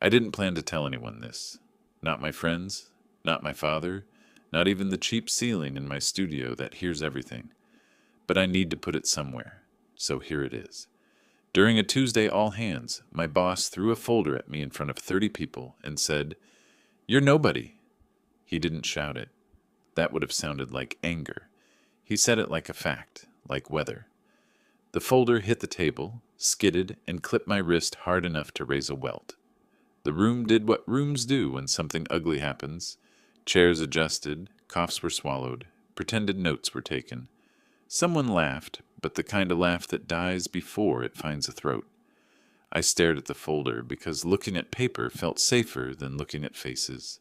I didn't plan to tell anyone this. Not my friends, not my father, not even the cheap ceiling in my studio that hears everything. But I need to put it somewhere, so here it is. During a Tuesday all hands, my boss threw a folder at me in front of 30 people and said, "You're nobody." He didn't shout it. That would have sounded like anger. He said it like a fact, like weather. The folder hit the table, skidded, and clipped my wrist hard enough to raise a welt. The room did what rooms do when something ugly happens. Chairs adjusted, coughs were swallowed, pretended notes were taken. Someone laughed, but the kind of laugh that dies before it finds a throat. I stared at the folder because looking at paper felt safer than looking at faces.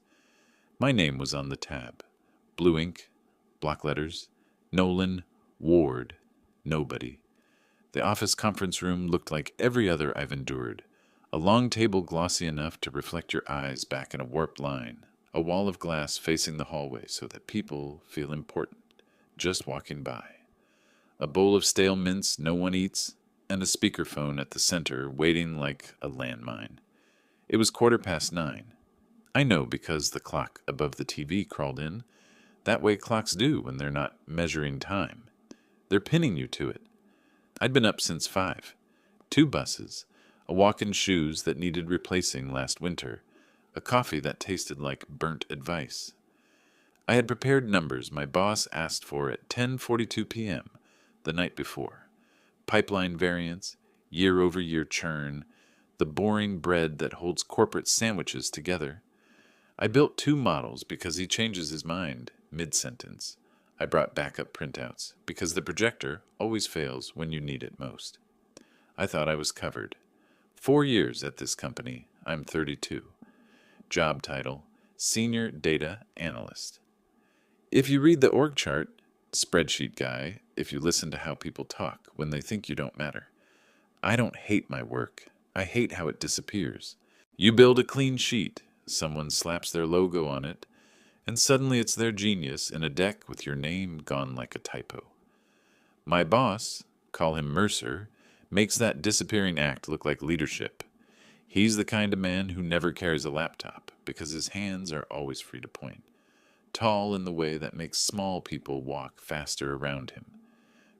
My name was on the tab. Blue ink, block letters, Nolan, Ward, nobody. The office conference room looked like every other I've endured. A long table glossy enough to reflect your eyes back in a warped line. A wall of glass facing the hallway so that people feel important, just walking by. A bowl of stale mints no one eats, and a speakerphone at the center waiting like a landmine. It was 9:15. I know because the clock above the TV crawled in. That way clocks do when they're not measuring time. They're pinning you to it. I'd been up since 5. 2 buses, a walk in shoes that needed replacing last winter, a coffee that tasted like burnt advice. I had prepared numbers my boss asked for at 10:42 p.m. the night before. Pipeline variance, year-over-year churn, the boring bread that holds corporate sandwiches together. I built 2 models because he changes his mind mid-sentence. I brought backup printouts because the projector always fails when you need it most. I thought I was covered. 4 years at this company. I'm 32. Job title, Senior Data Analyst. If you read the org chart, spreadsheet guy, if you listen to how people talk when they think you don't matter. I don't hate my work. I hate how it disappears. You build a clean sheet, someone slaps their logo on it, and suddenly it's their genius in a deck with your name gone like a typo. My boss, call him Mercer, makes that disappearing act look like leadership. He's the kind of man who never carries a laptop because his hands are always free to point. Tall in the way that makes small people walk faster around him.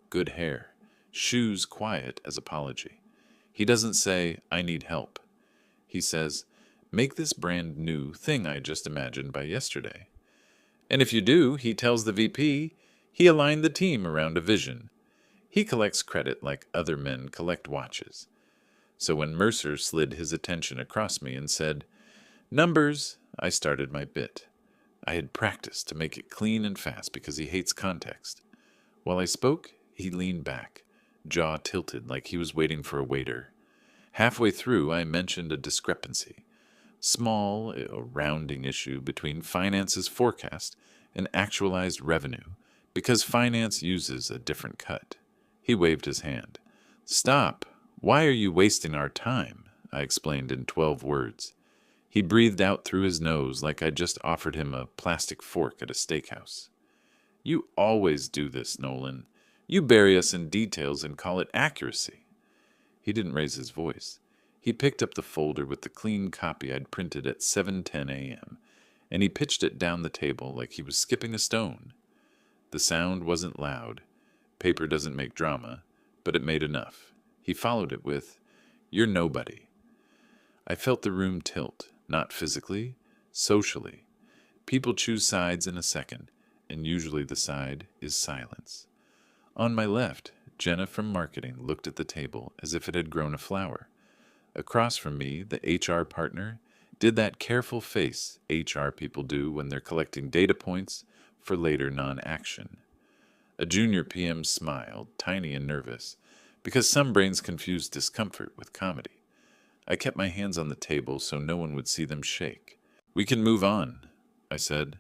Good hair. Shoes quiet as apology. He doesn't say, "I need help." He says, "Make this brand new thing I just imagined by yesterday." And if you do, he tells the VP, he aligned the team around a vision. He collects credit like other men collect watches. So when Mercer slid his attention across me and said, "Numbers," I started my bit. I had practiced to make it clean and fast because he hates context. While I spoke, he leaned back, jaw tilted like he was waiting for a waiter. Halfway through, I mentioned a discrepancy. Small, a rounding issue between finance's forecast and actualized revenue, because finance uses a different cut. He waved his hand. "Stop. Why are you wasting our time?" I explained in 12 words. He breathed out through his nose like I'd just offered him a plastic fork at a steakhouse. "You always do this, Nolan. You bury us in details and call it accuracy." He didn't raise his voice. He picked up the folder with the clean copy I'd printed at 7:10 a.m., and he pitched it down the table like he was skipping a stone. The sound wasn't loud. Paper doesn't make drama, but it made enough. He followed it with, "You're nobody." I felt the room tilt, not physically, socially. People choose sides in a second, and usually the side is silence. On my left, Jenna from marketing looked at the table as if it had grown a flower. Across from me, the HR partner did that careful face HR people do when they're collecting data points for later non-action. A junior PM smiled, tiny and nervous, because some brains confuse discomfort with comedy. I kept my hands on the table so no one would see them shake. "We can move on," I said.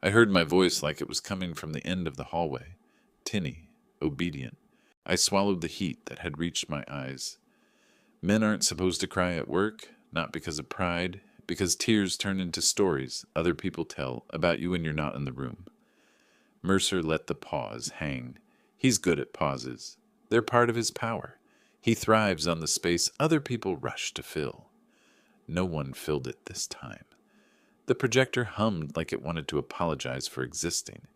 I heard my voice like it was coming from the end of the hallway, tinny, obedient. I swallowed the heat that had reached my eyes. Men aren't supposed to cry at work, not because of pride, because tears turn into stories other people tell about you when you're not in the room. Mercer let the pause hang. He's good at pauses. They're part of his power. He thrives on the space other people rush to fill. No one filled it this time. The projector hummed like it wanted to apologize for existing.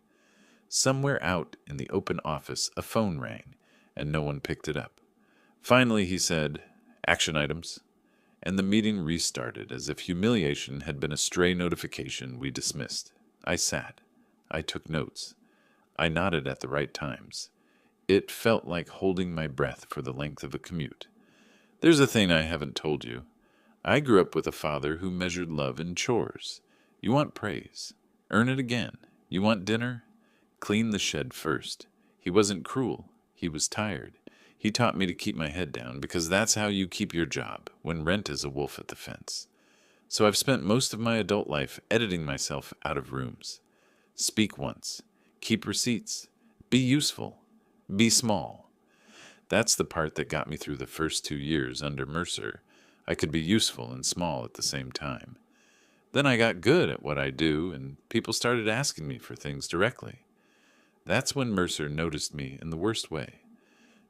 Somewhere out in the open office, a phone rang, and no one picked it up. Finally, he said, "Action items," and the meeting restarted as if humiliation had been a stray notification we dismissed. I sat. I took notes. I nodded at the right times. It felt like holding my breath for the length of a commute. There's a thing I haven't told you. I grew up with a father who measured love in chores. You want praise. Earn it again. You want dinner? Clean the shed first. He wasn't cruel. He was tired. He taught me to keep my head down because that's how you keep your job when rent is a wolf at the fence. So I've spent most of my adult life editing myself out of rooms. Speak once. Keep receipts. Be useful. Be small. That's the part that got me through the first 2 years under Mercer. I could be useful and small at the same time. Then I got good at what I do, and people started asking me for things directly. That's when Mercer noticed me in the worst way.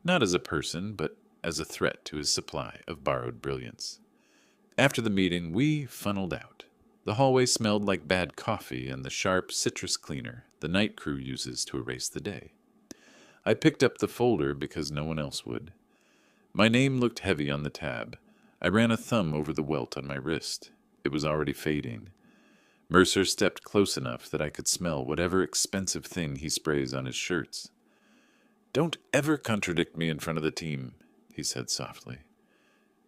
Not as a person, but as a threat to his supply of borrowed brilliance. After the meeting, we funneled out. The hallway smelled like bad coffee and the sharp citrus cleaner the night crew uses to erase the day. I picked up the folder because no one else would. My name looked heavy on the tab. I ran a thumb over the welt on my wrist. It was already fading. Mercer stepped close enough that I could smell whatever expensive thing he sprays on his shirts. "Don't ever contradict me in front of the team," he said softly.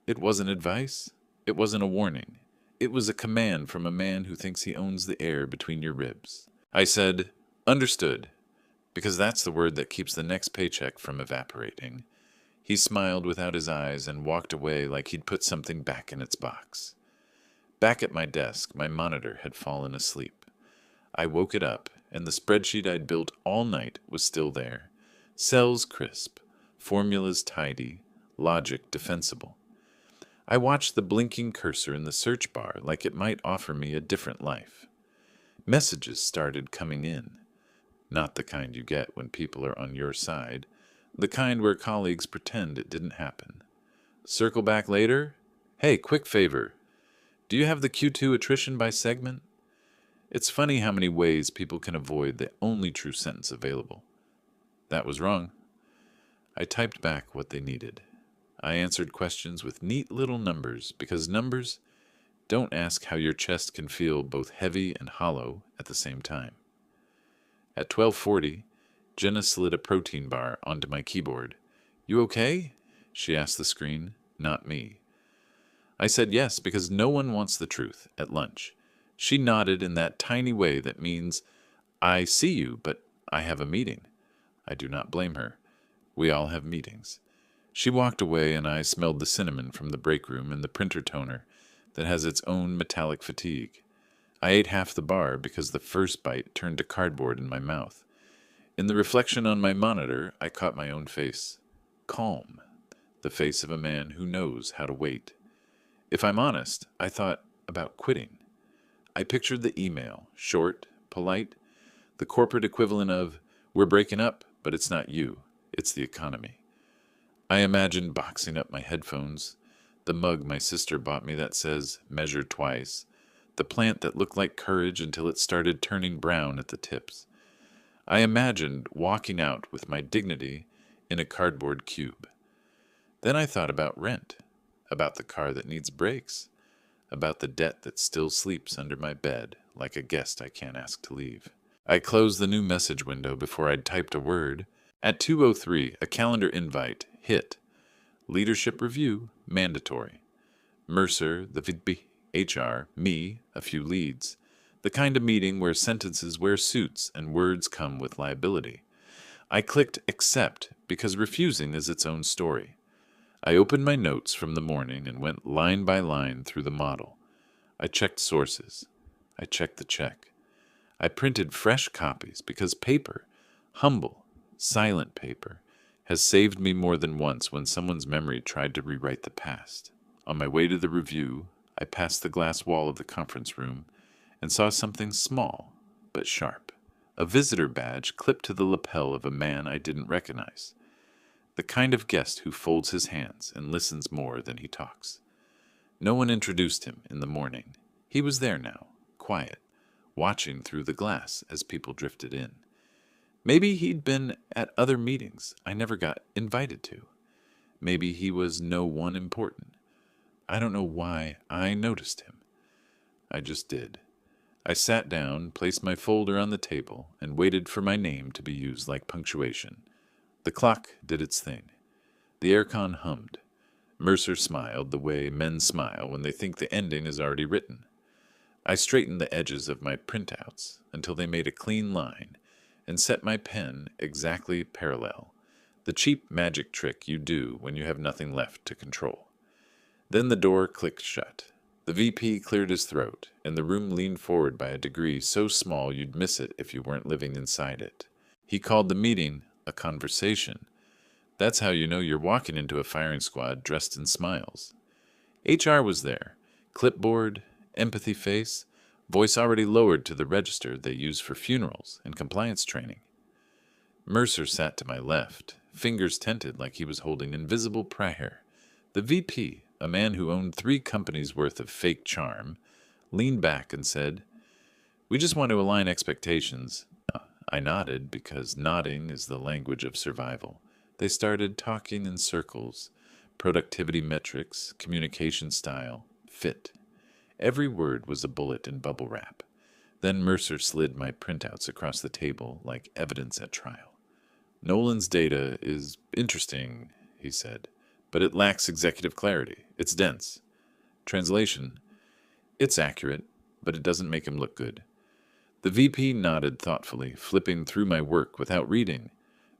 It wasn't advice. It wasn't a warning. It was a command from a man who thinks he owns the air between your ribs. I said, "Understood," because that's the word that keeps the next paycheck from evaporating. He smiled without his eyes and walked away like he'd put something back in its box. Back at my desk, my monitor had fallen asleep. I woke it up, and the spreadsheet I'd built all night was still there. Cells crisp, formulas tidy, logic defensible. I watched the blinking cursor in the search bar like it might offer me a different life. Messages started coming in. Not the kind you get when people are on your side, the kind where colleagues pretend it didn't happen. Circle back later? Hey, quick favor. Do you have the Q2 attrition by segment? It's funny how many ways people can avoid the only true sentence available. That was wrong. I typed back what they needed. I answered questions with neat little numbers because numbers don't ask how your chest can feel both heavy and hollow at the same time. At 12:40, Jenna slid a protein bar onto my keyboard. "You okay?" she asked the screen, not me. I said yes because no one wants the truth at lunch. She nodded in that tiny way that means, "I see you, but I have a meeting." I do not blame her. We all have meetings. She walked away and I smelled the cinnamon from the break room and the printer toner that has its own metallic fatigue. I ate half the bar because the first bite turned to cardboard in my mouth. In the reflection on my monitor, I caught my own face. Calm. The face of a man who knows how to wait. If I'm honest, I thought about quitting. I pictured the email, short, polite, the corporate equivalent of, "We're breaking up, but it's not you, it's the economy." I imagined boxing up my headphones, the mug my sister bought me that says, "Measure twice," the plant that looked like courage until it started turning brown at the tips. I imagined walking out with my dignity in a cardboard cube. Then I thought about rent, about the car that needs brakes, about the debt that still sleeps under my bed like a guest I can't ask to leave. I closed the new message window before I'd typed a word. At 2:03, a calendar invite hit. Leadership review, mandatory. Mercer, the VP, HR, me, a few leads. The kind of meeting where sentences wear suits and words come with liability. I clicked accept because refusing is its own story. I opened my notes from the morning and went line by line through the model. I checked sources. I checked the check. I printed fresh copies because paper, humble, silent paper, has saved me more than once when someone's memory tried to rewrite the past. On my way to the review, I passed the glass wall of the conference room and saw something small but sharp. A visitor badge clipped to the lapel of a man I didn't recognize. The kind of guest who folds his hands and listens more than he talks. No one introduced him in the morning. He was there now, quiet, watching through the glass as people drifted in. Maybe he'd been at other meetings I never got invited to. Maybe he was no one important. I don't know why I noticed him. I just did. I sat down, placed my folder on the table, and waited for my name to be used like punctuation. The clock did its thing. The aircon hummed. Mercer smiled the way men smile when they think the ending is already written. I straightened the edges of my printouts until they made a clean line and set my pen exactly parallel, the cheap magic trick you do when you have nothing left to control. Then the door clicked shut. The VP cleared his throat, and the room leaned forward by a degree so small you'd miss it if you weren't living inside it. He called the meeting a conversation. That's how you know you're walking into a firing squad dressed in smiles. HR was there, clipboard, empathy face, voice already lowered to the register they use for funerals and compliance training. Mercer sat to my left, fingers tented like he was holding invisible prayer. The VP, a man who owned 3 companies' worth of fake charm, leaned back and said, "We just want to align expectations." I nodded because nodding is the language of survival. They started talking in circles, productivity metrics, communication style, fit. Every word was a bullet in bubble wrap. Then Mercer slid my printouts across the table like evidence at trial. "Nolan's data is interesting," he said, "but it lacks executive clarity. It's dense. Translation: it's accurate, but it doesn't make him look good." The VP nodded thoughtfully, flipping through my work without reading.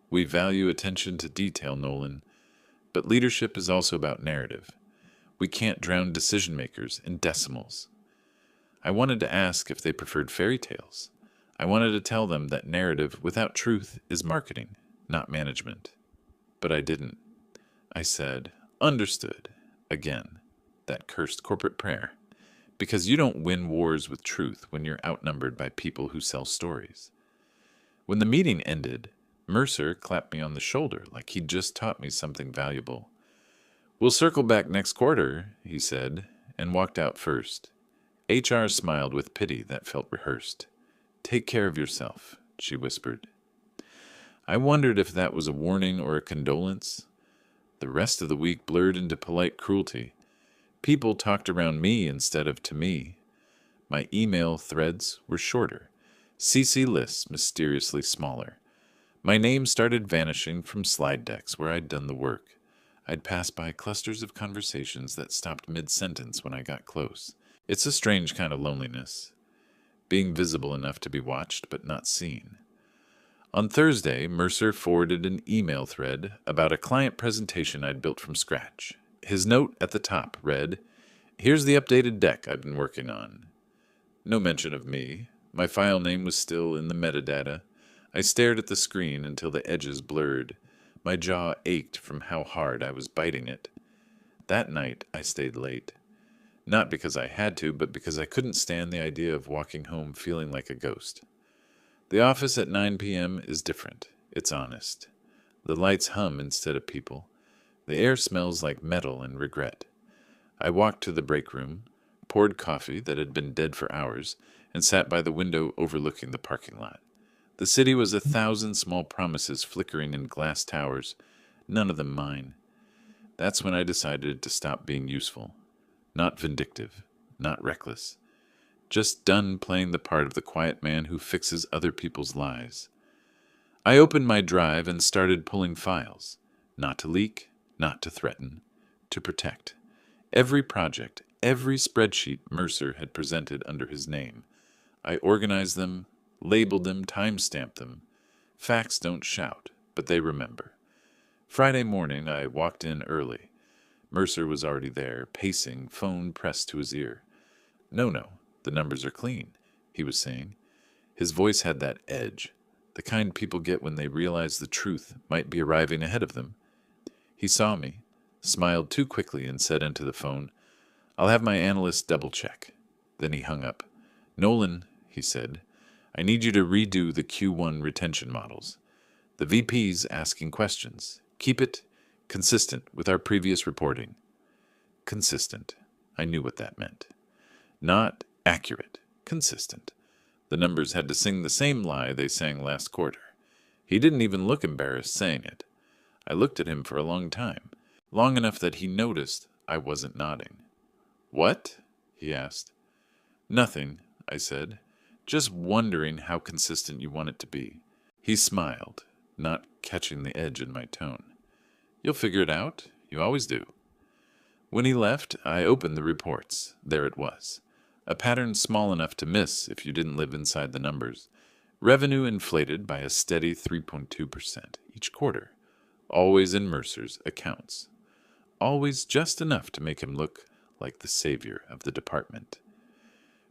"We value attention to detail, Nolan, but leadership is also about narrative. We can't drown decision-makers in decimals." I wanted to ask if they preferred fairy tales. I wanted to tell them that narrative without truth is marketing, not management. But I didn't. I said, "Understood," again, that cursed corporate prayer. Because you don't win wars with truth when you're outnumbered by people who sell stories. When the meeting ended, Mercer clapped me on the shoulder like he'd just taught me something valuable. "We'll circle back next quarter," he said, and walked out first. HR smiled with pity that felt rehearsed. "Take care of yourself," she whispered. I wondered if that was a warning or a condolence. The rest of the week blurred into polite cruelty. People talked around me instead of to me. My email threads were shorter, CC lists mysteriously smaller. My name started vanishing from slide decks where I'd done the work. I'd pass by clusters of conversations that stopped mid-sentence when I got close. It's a strange kind of loneliness, being visible enough to be watched but not seen. On Thursday, Mercer forwarded an email thread about a client presentation I'd built from scratch. His note at the top read, "Here's the updated deck I've been working on." No mention of me. My file name was still in the metadata. I stared at the screen until the edges blurred. My jaw ached from how hard I was biting it. That night, I stayed late. Not because I had to, but because I couldn't stand the idea of walking home feeling like a ghost. The office at 9 p.m. is different. It's honest. The lights hum instead of people. The air smells like metal and regret. I walked to the break room, poured coffee that had been dead for hours, and sat by the window overlooking the parking lot. The city was 1,000 small promises flickering in glass towers, none of them mine. That's when I decided to stop being useful. Not vindictive, not reckless. Just done playing the part of the quiet man who fixes other people's lies. I opened my drive and started pulling files. Not to leak, not to threaten, to protect. Every project, every spreadsheet Mercer had presented under his name. I organized them, labeled them, time-stamped them. Facts don't shout, but they remember. Friday morning, I walked in early. Mercer was already there, pacing, phone pressed to his ear. No, the numbers are clean," he was saying. His voice had that edge, the kind people get when they realize the truth might be arriving ahead of them. He saw me, smiled too quickly, and said into the phone, "I'll have my analyst double-check." Then he hung up. "Nolan," he said, "I need you to redo the Q1 retention models. The VP's asking questions. Keep it consistent with our previous reporting." Consistent. I knew what that meant. Not accurate, consistent. The numbers had to sing the same lie they sang last quarter. He didn't even look embarrassed saying it. I looked at him for a long time, long enough that he noticed I wasn't nodding. "What?" he asked. "Nothing," I said. "Just wondering how consistent you want it to be." He smiled, not catching the edge in my tone. "You'll figure it out. You always do." When he left, I opened the reports. There it was. A pattern small enough to miss if you didn't live inside the numbers. Revenue inflated by a steady 3.2% each quarter. Always in Mercer's accounts. Always just enough to make him look like the savior of the department.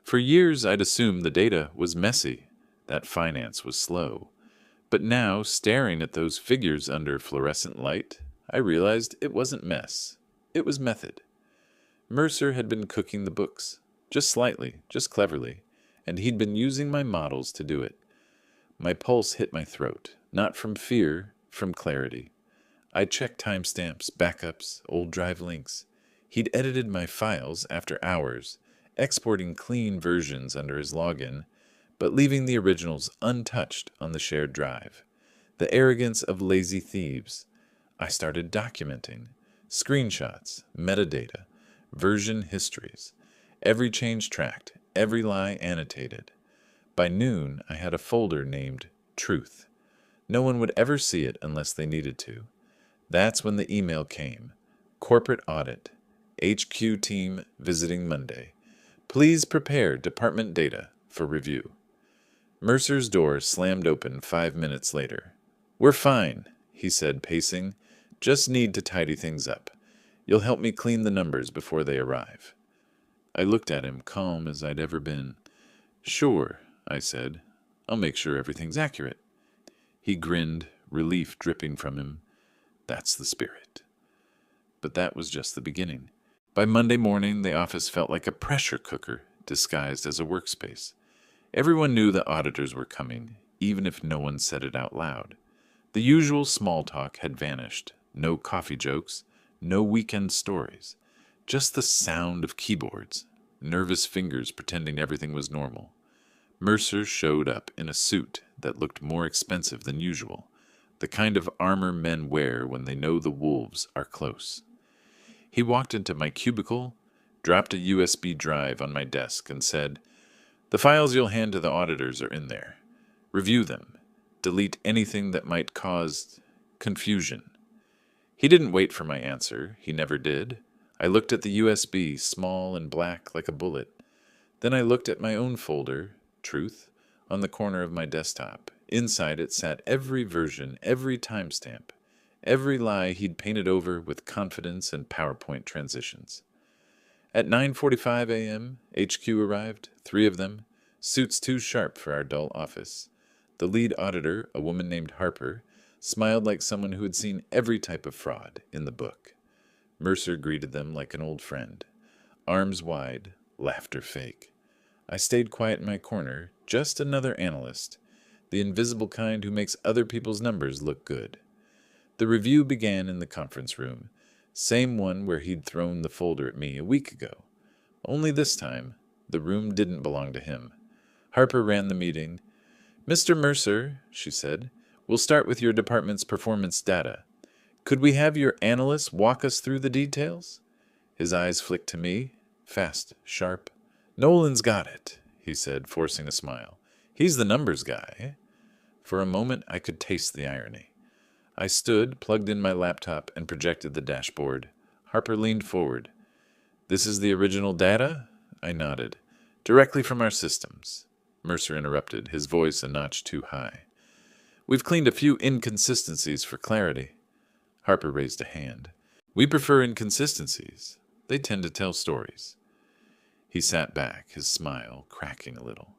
For years, I'd assumed the data was messy, that finance was slow. But now, staring at those figures under fluorescent light, I realized it wasn't mess. It was method. Mercer had been cooking the books, just slightly, just cleverly, and he'd been using my models to do it. My pulse hit my throat, not from fear, from clarity. I checked timestamps, backups, old drive links. He'd edited my files after hours, exporting clean versions under his login, but leaving the originals untouched on the shared drive. The arrogance of lazy thieves. I started documenting. Screenshots, metadata, version histories. Every change tracked, every lie annotated. By noon, I had a folder named Truth. No one would ever see it unless they needed to. That's when the email came. Corporate audit. HQ team visiting Monday. Please prepare department data for review. Mercer's door slammed open 5 minutes later. "We're fine," he said, pacing. "Just need to tidy things up. You'll help me clean the numbers before they arrive." I looked at him, calm as I'd ever been. "Sure," I said. "I'll make sure everything's accurate." He grinned, relief dripping from him. That's the spirit. But that was just the beginning. By Monday morning, the office felt like a pressure cooker disguised as a workspace. Everyone knew the auditors were coming, even if no one said it out loud. The usual small talk had vanished. No coffee jokes, no weekend stories. Just the sound of keyboards, nervous fingers pretending everything was normal. Mercer showed up in a suit that looked more expensive than usual, the kind of armor men wear when they know the wolves are close. He walked into my cubicle, dropped a USB drive on my desk, and said, "The files you'll hand to the auditors are in there. Review them. Delete anything that might cause confusion." He didn't wait for my answer. He never did. I looked at the USB, small and black like a bullet. Then I looked at my own folder, Truth, on the corner of my desktop. Inside it sat every version, every timestamp, every lie he'd painted over with confidence and PowerPoint transitions. At 9:45 a.m., HQ arrived, 3 of them, suits too sharp for our dull office. The lead auditor, a woman named Harper, smiled like someone who had seen every type of fraud in the book. Mercer greeted them like an old friend. Arms wide, laughter fake. I stayed quiet in my corner, just another analyst, the invisible kind who makes other people's numbers look good. The review began in the conference room, same one where he'd thrown the folder at me a week ago. Only this time, the room didn't belong to him. Harper ran the meeting. "Mr. Mercer," she said, "we'll start with your department's performance data. Could we have your analyst walk us through the details?" His eyes flicked to me, fast, sharp. "Nolan's got it," he said, forcing a smile. "He's the numbers guy." For a moment, I could taste the irony. I stood, plugged in my laptop, and projected the dashboard. Harper leaned forward. "This is the original data?" I nodded. "Directly from our systems." Mercer interrupted, his voice a notch too high. "We've cleaned a few inconsistencies for clarity." Harper raised a hand. "We prefer inconsistencies. They tend to tell stories." He sat back, his smile cracking a little.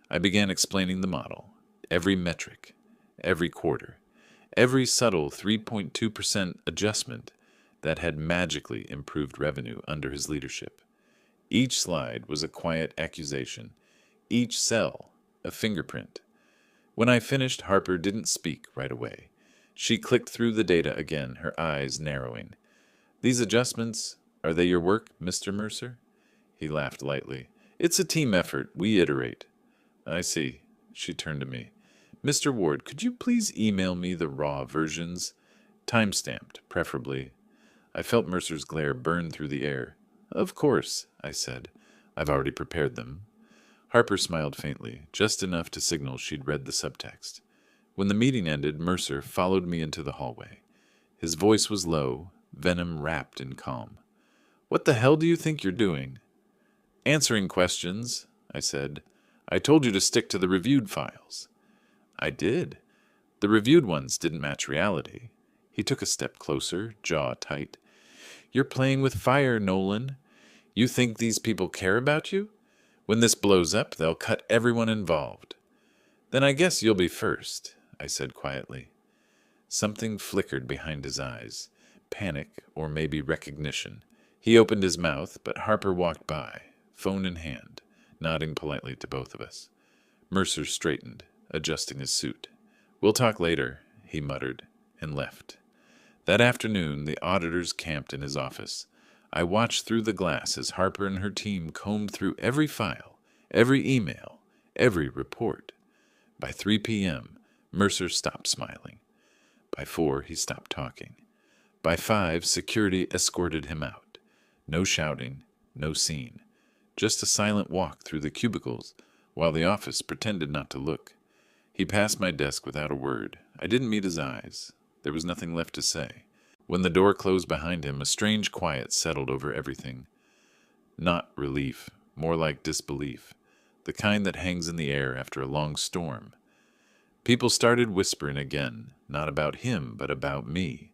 I began explaining the model. Every metric, every quarter, every subtle 3.2% adjustment that had magically improved revenue under his leadership. Each slide was a quiet accusation, each cell a fingerprint. When I finished, Harper didn't speak right away. She clicked through the data again, her eyes narrowing. "These adjustments Are they your work, Mr. Mercer? He laughed lightly. It's a team effort. We iterate. I see. She turned to me. Mr. Ward, could you please email me the raw versions? Time-stamped, preferably. I felt Mercer's glare burn through the air. Of course, I said. I've already prepared them. Harper smiled faintly, just enough to signal she'd read the subtext. When the meeting ended, Mercer followed me into the hallway. His voice was low, venom wrapped in calm. What the hell do you think you're doing? Answering questions, I said. I told you to stick to the reviewed files. I did. The reviewed ones didn't match reality. He took a step closer, jaw tight. You're playing with fire, Nolan. You think these people care about you? When this blows up, they'll cut everyone involved. Then I guess you'll be first, I said quietly. Something flickered behind his eyes. Panic, or maybe recognition. He opened his mouth, but Harper walked by, phone in hand, nodding politely to both of us. Mercer straightened, adjusting his suit. We'll talk later, he muttered, and left. That afternoon, the auditors camped in his office. I watched through the glass as Harper and her team combed through every file, every email, every report. By 3 p.m., Mercer stopped smiling. By 4, he stopped talking. By 5, security escorted him out. No shouting, no scene. Just a silent walk through the cubicles, while the office pretended not to look. He passed my desk without a word. I didn't meet his eyes. There was nothing left to say. When the door closed behind him, a strange quiet settled over everything. Not relief, more like disbelief, the kind that hangs in the air after a long storm. People started whispering again, not about him, but about me.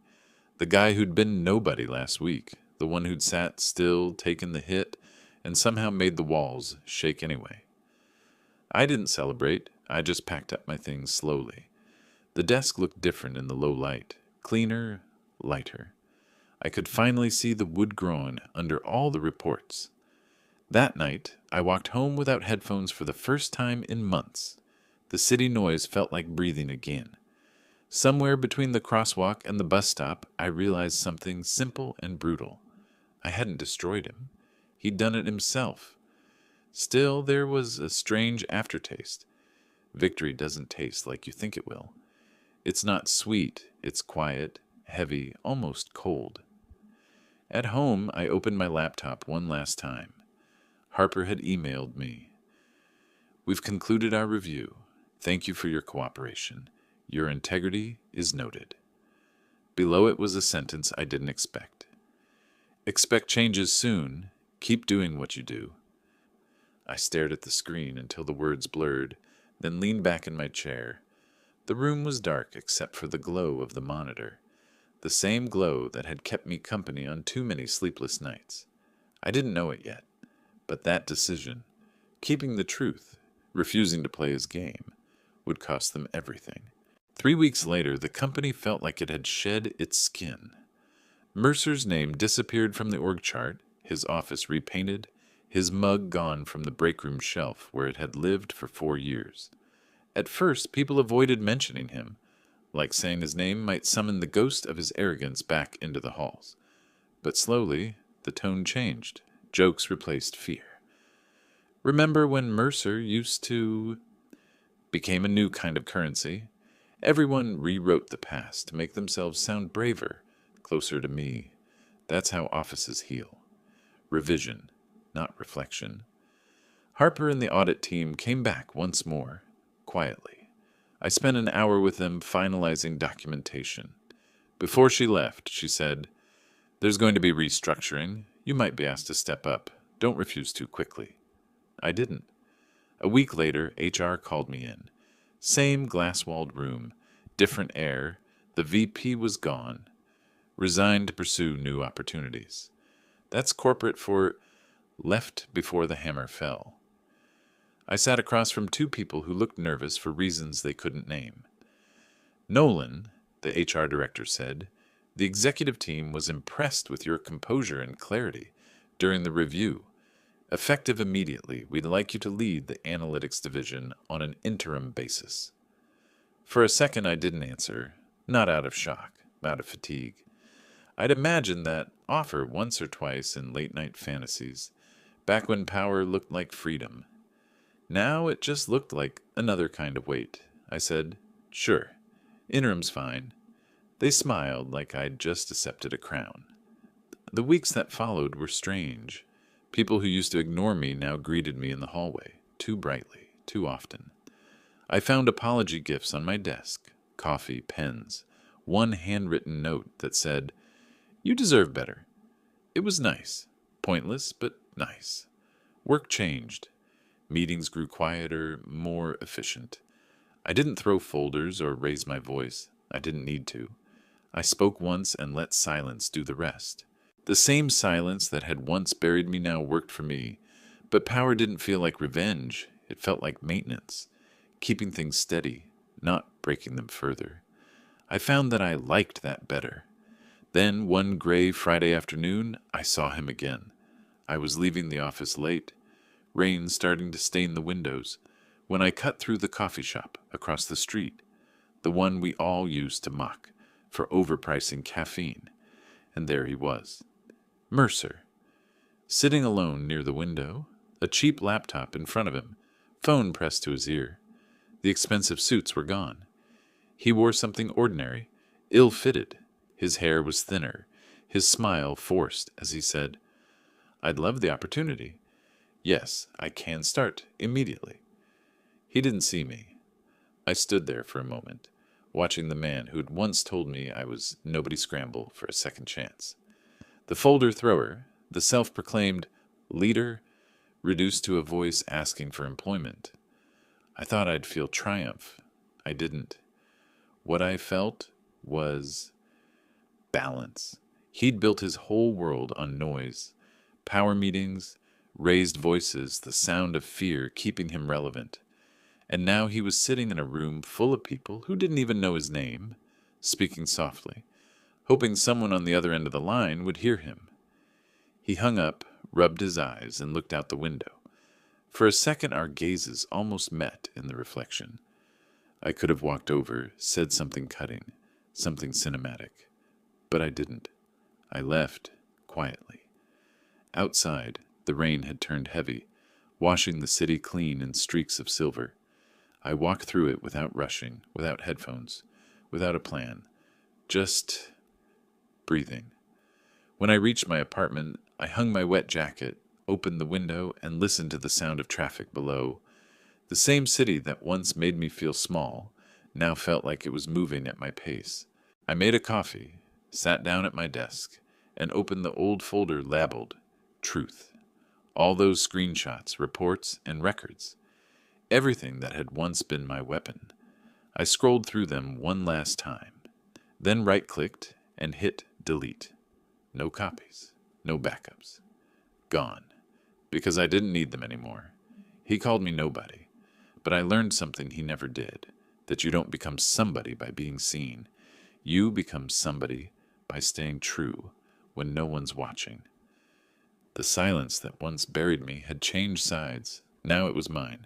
The guy who'd been nobody last week, the one who'd sat still, taken the hit, and somehow made the walls shake anyway. I didn't celebrate. I just packed up my things slowly. The desk looked different in the low light, cleaner, lighter. I could finally see the wood grain under all the reports. That night, I walked home without headphones for the first time in months. The city noise felt like breathing again. Somewhere between the crosswalk and the bus stop, I realized something simple and brutal. I hadn't destroyed him. He'd done it himself. Still, there was a strange aftertaste. Victory doesn't taste like you think it will. It's not sweet, it's quiet, heavy, almost cold. At home, I opened my laptop one last time. Harper had emailed me. We've concluded our review. Thank you for your cooperation. Your integrity is noted. Below it was a sentence I didn't expect. Expect changes soon. Keep doing what you do. I stared at the screen until the words blurred, then leaned back in my chair. The room was dark except for the glow of the monitor, the same glow that had kept me company on too many sleepless nights. I didn't know it yet, but that decision, keeping the truth, refusing to play his game, would cost them everything. 3 weeks later, the company felt like it had shed its skin. Mercer's name disappeared from the org chart, his office repainted, his mug gone from the breakroom shelf where it had lived for 4 years. At first, people avoided mentioning him, like saying his name might summon the ghost of his arrogance back into the halls. But slowly, the tone changed. Jokes replaced fear. Remember when Mercer used to... became a new kind of currency? Everyone rewrote the past to make themselves sound braver, closer to me. That's how offices heal. Revision, not reflection. Harper and the audit team came back once more, quietly. I spent an hour with them finalizing documentation. Before she left, she said, "There's going to be restructuring. You might be asked to step up. Don't refuse too quickly." I didn't. A week later, HR called me in. Same glass-walled room, different air. The VP was gone. Resigned to pursue new opportunities. That's corporate for left before the hammer fell. I sat across from 2 people who looked nervous for reasons they couldn't name. Nolan, the HR director said, the executive team was impressed with your composure and clarity during the review. Effective immediately, we'd like you to lead the analytics division on an interim basis. For a second, I didn't answer, not out of shock, out of fatigue. I'd imagined that offer once or twice in late-night fantasies, back when power looked like freedom. Now it just looked like another kind of weight. I said, "Sure, interim's fine." They smiled like I'd just accepted a crown. The weeks that followed were strange. People who used to ignore me now greeted me in the hallway, too brightly, too often. I found apology gifts on my desk, coffee, pens, one handwritten note that said, "You deserve better." It was nice. Pointless, but nice. Work changed. Meetings grew quieter, more efficient. I didn't throw folders or raise my voice. I didn't need to. I spoke once and let silence do the rest. The same silence that had once buried me now worked for me, but power didn't feel like revenge. It felt like maintenance, keeping things steady, not breaking them further. I found that I liked that better. Then, one gray Friday afternoon, I saw him again. I was leaving the office late, rain starting to stain the windows, when I cut through the coffee shop across the street, the one we all used to mock for overpricing caffeine. And there he was, Mercer, sitting alone near the window, a cheap laptop in front of him, phone pressed to his ear. The expensive suits were gone. He wore something ordinary, ill-fitted. His hair was thinner, his smile forced as he said, "I'd love the opportunity. Yes, I can start immediately." He didn't see me. I stood there for a moment, watching the man who'd once told me I was nobody scramble for a second chance. The folder thrower, the self-proclaimed leader, reduced to a voice asking for employment. I thought I'd feel triumph. I didn't. What I felt was balance. He'd built his whole world on noise, power meetings, raised voices, the sound of fear keeping him relevant. And now he was sitting in a room full of people who didn't even know his name, speaking softly, hoping someone on the other end of the line would hear him. He hung up, rubbed his eyes, and looked out the window. For a second our gazes almost met in the reflection. I could have walked over, said something cutting, something cinematic. But I didn't. I left, quietly. Outside, the rain had turned heavy, washing the city clean in streaks of silver. I walked through it without rushing, without headphones, without a plan, just breathing. When I reached my apartment, I hung my wet jacket, opened the window, and listened to the sound of traffic below. The same city that once made me feel small now felt like it was moving at my pace. I made a coffee, sat down at my desk, and opened the old folder labeled Truth. All those screenshots, reports, and records. Everything that had once been my weapon. I scrolled through them one last time, then right-clicked and hit delete. No copies, no backups. Gone. Because I didn't need them anymore. He called me nobody. But I learned something he never did, that you don't become somebody by being seen. You become somebody by staying true when no one's watching. The silence that once buried me had changed sides. Now it was mine.